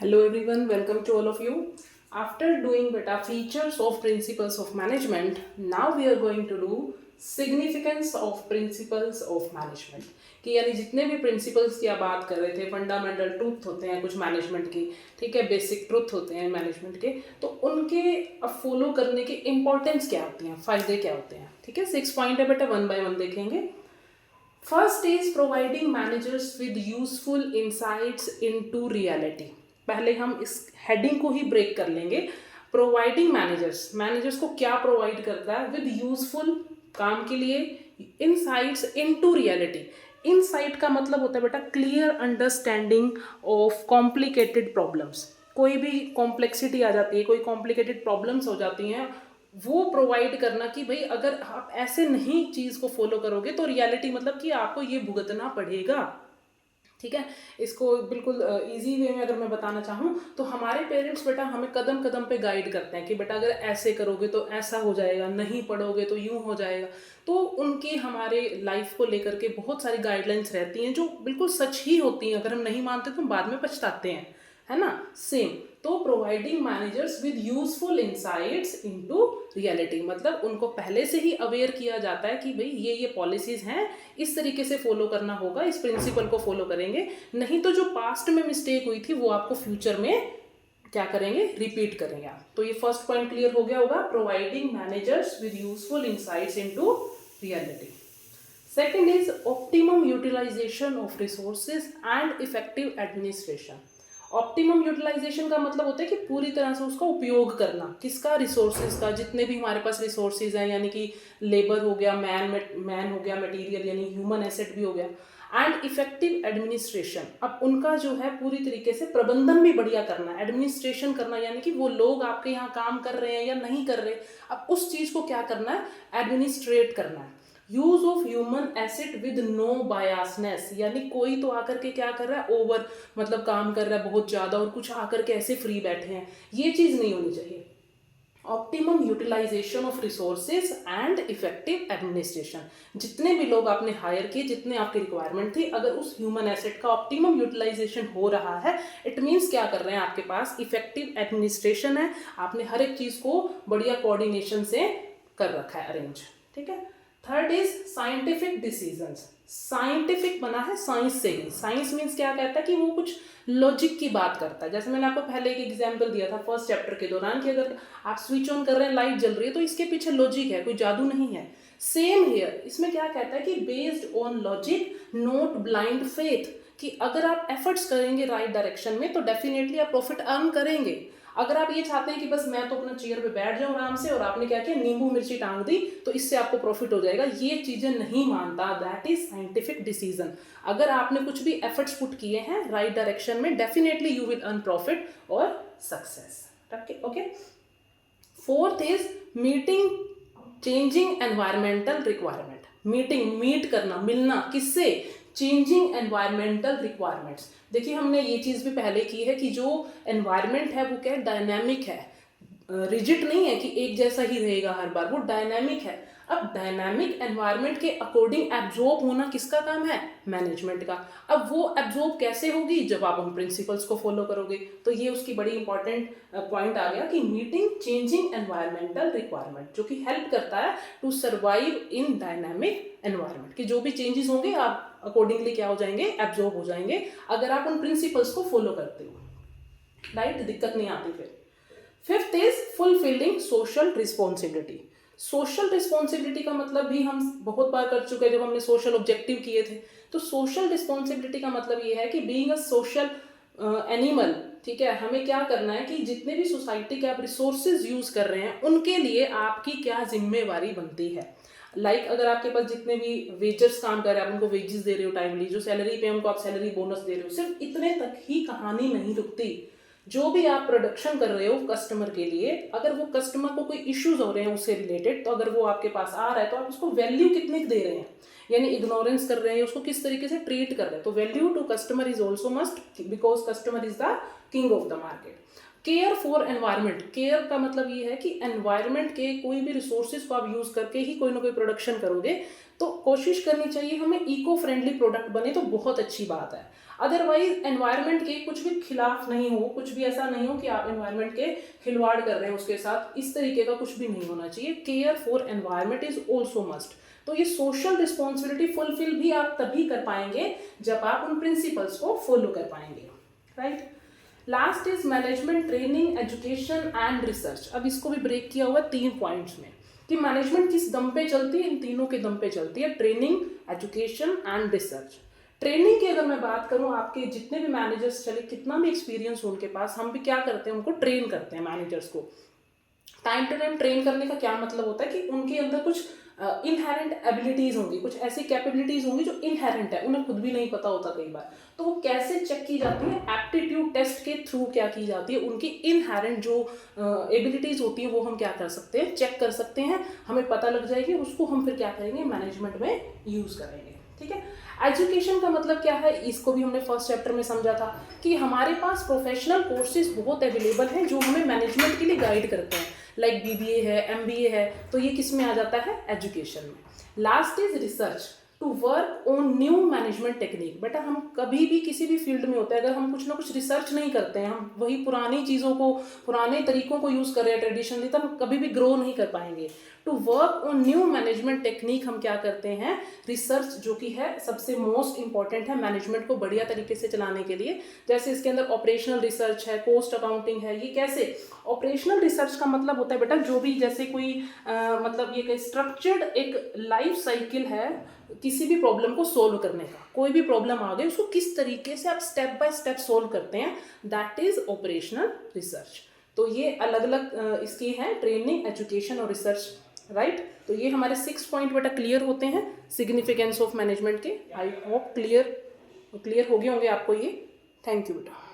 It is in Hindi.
Hello everyone, welcome to all of you. After doing beta features of principles of management, now we are going to do significance of principles of management. कि यानी जितने भी प्रिंसिपल्स की आप बात कर रहे थे, फंडामेंटल ट्रूथ होते हैं कुछ मैनेजमेंट की, ठीक है, बेसिक ट्रूथ होते हैं मैनेजमेंट के, तो उनके अब फॉलो करने की इंपॉर्टेंस क्या होती हैं, फायदे क्या होते हैं, ठीक है। 6 पॉइंट है बेटा, 1 बाय 1 देखेंगे। First is providing managers with useful insights into reality. पहले हम इस हेडिंग को ही ब्रेक कर लेंगे। प्रोवाइडिंग मैनेजर्स, मैनेजर्स को क्या प्रोवाइड करता है? विद यूजफुल, काम के लिए, इनसाइट्स इनटू रियलिटी। इनसाइट का मतलब होता है बेटा clear understanding of complicated problems. कोई भी कॉम्प्लेक्सिटी आ जाती है, कोई कॉम्प्लिकेटेड प्रॉब्लम्स हो जाती हैं, वो प्रोवाइड करना कि भाई अगर आप ऐसे नहीं चीज़ को फॉलो करोगे तो रियलिटी मतलब कि आपको ये भुगतना पड़ेगा, ठीक है। इसको बिल्कुल इजी वे में अगर मैं बताना चाहूँ तो हमारे पेरेंट्स बेटा हमें कदम कदम पे गाइड करते हैं कि बेटा अगर ऐसे करोगे तो ऐसा हो जाएगा, नहीं पढ़ोगे तो यूँ हो जाएगा। तो उनकी हमारे लाइफ को लेकर के बहुत सारी गाइडलाइंस रहती हैं जो बिल्कुल सच ही होती हैं। अगर हम नहीं मानते तो हम बाद में पछताते हैं, है ना। सेम, तो providing managers with useful insights into reality मतलब उनको पहले से ही अवेयर किया जाता है कि भाई ये पॉलिसीज हैं, इस तरीके से फॉलो करना होगा, इस प्रिंसिपल को फॉलो करेंगे, नहीं तो जो पास्ट में मिस्टेक हुई थी वो आपको फ्यूचर में क्या करेंगे, रिपीट करेंगे आप। तो ये फर्स्ट पॉइंट क्लियर हो गया होगा, providing managers with useful insights into reality. Second is optimum utilisation of resources and effective administration. Optimum utilisation का मतलब होता है कि पूरी तरह से उसका उपयोग करना, किसका, रिसोर्सेज का, जितने भी हमारे पास रिसोर्सेज हैं, यानी कि लेबर हो गया, मैन हो गया, मटेरियल यानी ह्यूमन एसेट भी हो गया, एंड इफेक्टिव एडमिनिस्ट्रेशन। अब उनका जो है पूरी तरीके से प्रबंधन भी बढ़िया करना, एडमिनिस्ट्रेशन करना, यानी कि वो लोग आपके यहाँ काम कर रहे हैं या नहीं कर रहे, अब उस चीज़ को क्या करना है, एडमिनिस्ट्रेट करना है। Use of human asset with no biasness, यानी कोई तो आकर के क्या कर रहा है, ओवर मतलब काम कर रहा है बहुत ज़्यादा और कुछ आकर के ऐसे फ्री बैठे हैं, ये चीज़ नहीं होनी चाहिए। Optimum utilisation of resources and effective administration, जितने भी लोग आपने हायर किए, जितने आपकी रिक्वायरमेंट थी, अगर उस ह्यूमन एसेट का ऑप्टिमम यूटिलाइजेशन हो रहा है, इट मीन्स क्या कर रहे हैं, आपके पास इफेक्टिव एडमिनिस्ट्रेशन है, आपने हर एक चीज़ को बढ़िया कोऑर्डिनेशन से कर रखा है, अरेंज, ठीक है। Third is scientific decisions. Scientific बना है साइंस से ही। साइंस मीन्स क्या कहता है कि वो कुछ लॉजिक की बात करता है। जैसे मैंने आपको पहले एक एग्जांपल दिया था फर्स्ट चैप्टर के दौरान कि अगर आप स्विच ऑन कर रहे हैं, लाइट जल रही है, तो इसके पीछे लॉजिक है, कोई जादू नहीं है। सेम हियर, इसमें क्या कहता है कि based on logic not blind faith, कि अगर आप एफर्ट्स करेंगे राइट डायरेक्शन में तो डेफिनेटली आप प्रॉफिट अर्न करेंगे। अगर आप ये चाहते हैं कि बस मैं तो अपना चेयर पे बैठ जाऊं आराम से और आपने क्या किया, नींबू मिर्ची टांग दी तो इससे आपको प्रॉफिट हो जाएगा, ये चीजें नहीं मानता। That is scientific decision. अगर आपने कुछ भी एफर्ट्स पुट किए हैं राइट डायरेक्शन में, definitely you will earn profit और success, okay. Fourth is meeting changing environmental requirement. Meet करना, मिलना, किससे, चेंजिंग एनवायरमेंटल रिक्वायरमेंट्स। देखिए हमने ये चीज़ भी पहले की है कि जो एनवायरमेंट है वो क्या है, डायनामिक है, रिजिड नहीं है कि एक जैसा ही रहेगा हर बार, वो डायनामिक है। अब डायनामिक एनवायरनमेंट के अकॉर्डिंग एब्जॉर्ब होना किसका काम है, मैनेजमेंट का। अब वो एब्जॉर्ब कैसे होगी, जब आप उन प्रिंसिपल्स को फॉलो करोगे। तो ये उसकी बड़ी इंपॉर्टेंट पॉइंट आ गया कि मीटिंग चेंजिंग एनवायरमेंटल रिक्वायरमेंट, जो कि हेल्प करता है to survive in dynamic environment, कि जो भी चेंजेस होंगे आप अकॉर्डिंगली क्या हो जाएंगे, एब्जॉर्ब हो जाएंगे, अगर आप उन प्रिंसिपल्स को फॉलो करते हो, राइट, दिक्कत नहीं आती फिर। Fifth is fulfilling social responsibility. Social responsibility का मतलब भी हम बहुत बार कर चुके हैं जब हमने सोशल ऑब्जेक्टिव किए थे। तो सोशल रिस्पॉन्सिबिलिटी का मतलब ये है कि बीइंग अ सोशल एनिमल, ठीक है, हमें क्या करना है कि जितने भी सोसाइटी के आप रिसोर्सेज यूज कर रहे हैं उनके लिए आपकी क्या जिम्मेवारी बनती है। लाइक अगर आपके पास जितने भी वेजर्स काम कर रहे हैं, आप उनको वेजेस दे रहे हो टाइमली, जो सैलरी पे उनको आप सैलरी बोनस दे रहे हो, सिर्फ इतने तक ही कहानी नहीं रुकती। जो भी आप प्रोडक्शन कर रहे हो कस्टमर के लिए, अगर वो कस्टमर को कोई इश्यूज हो रहे हैं उससे रिलेटेड, तो अगर वो आपके पास आ रहा है तो आप उसको वैल्यू कितनी दे रहे हैं, यानी इग्नोरेंस कर रहे हैं, उसको किस तरीके से ट्रीट कर रहे हैं। तो value to customer is also must, because customer is the king of the market. Care for environment. Care का मतलब ये है कि एनवायरनमेंट के कोई भी रिसोर्सेज को आप यूज करके ही कोई ना कोई प्रोडक्शन करोगे, तो कोशिश करनी चाहिए हमें इको फ्रेंडली प्रोडक्ट बने, तो बहुत अच्छी बात है। अदरवाइज एनवायरनमेंट के कुछ भी खिलाफ नहीं हो, कुछ भी ऐसा नहीं हो कि आप एनवायरनमेंट के खिलवाड़ कर रहे हैं उसके साथ, इस तरीके का कुछ भी नहीं होना चाहिए। Care for environment is also must. तो ये सोशल रिस्पॉन्सिबिलिटी फुलफिल भी आप तभी कर पाएंगे जब आप उन प्रिंसिपल्स को फॉलो कर पाएंगे, right. Last is management training, education and research. अब इसको भी ब्रेक किया हुआ 3 पॉइंट्स में कि मैनेजमेंट किस दम पे चलती है, इन तीनों के दम पे चलती है, training, education and research. Training की अगर मैं बात करूं, आपके जितने भी मैनेजर्स चले, कितना भी एक्सपीरियंस हो उनके पास, हम भी क्या करते हैं, उनको ट्रेन करते हैं मैनेजर्स को। टाइम टू टाइम ट्रेन करने का क्या मतलब होता है कि उनके अंदर कुछ इनहेरेंट एबिलिटीज होंगी, कुछ ऐसी कैपेबिलिटीज होंगी जो इनहेरेंट है, उन्हें खुद भी नहीं पता होता कई बार। तो वो कैसे चेक की जाती है, एप्टीट्यूड टेस्ट के थ्रू क्या की जाती है, उनकी इनहेरेंट जो एबिलिटीज होती है वो हम क्या कर सकते हैं, चेक कर सकते हैं, हमें पता लग जाएगी, उसको हम फिर क्या करेंगे, मैनेजमेंट में यूज करेंगे, ठीक है। एजुकेशन का मतलब क्या है, इसको भी हमने फर्स्ट चैप्टर में समझा था कि हमारे पास प्रोफेशनल कोर्सेज बहुत अवेलेबल हैं जो हमें मैनेजमेंट के लिए गाइड करते हैं, लाइक बीबीए है, एमबीए है, तो ये किस में आ जाता है, एजुकेशन में। Last is research, to work on new management technique. बेटा हम कभी भी किसी भी फील्ड में होते हैं, अगर हम कुछ ना कुछ रिसर्च नहीं करते हैं, हम वही पुरानी चीज़ों को, पुराने तरीकों को यूज़ कर रहे हैं ट्रेडिशनली, तो हम कभी भी ग्रो नहीं कर पाएंगे। To work on new management technique हम क्या करते हैं, रिसर्च, जो कि है सबसे मोस्ट इंपॉर्टेंट है मैनेजमेंट को बढ़िया तरीके से चलाने के लिए। जैसे इसके अंदर ऑपरेशनल रिसर्च है, कॉस्ट अकाउंटिंग है, ये कैसे। ऑपरेशनल रिसर्च का मतलब होता है बेटा जो भी, जैसे कोई मतलब ये स्ट्रक्चर्ड एक लाइफ साइकिल है किसी भी प्रॉब्लम को सोल्व करने का। कोई भी प्रॉब्लम आ गई, उसको किस तरीके से आप स्टेप बाय स्टेप सोल्व करते हैं, दैट इज ऑपरेशनल रिसर्च। तो ये अलग अलग इसकी हैं, ट्रेनिंग, एजुकेशन और रिसर्च, राइट। तो ये हमारे 6 पॉइंट बेटा क्लियर होते हैं सिग्निफिकेंस ऑफ मैनेजमेंट के। आई होप क्लियर हो गए होंगे आपको ये। थैंक यू बेटा।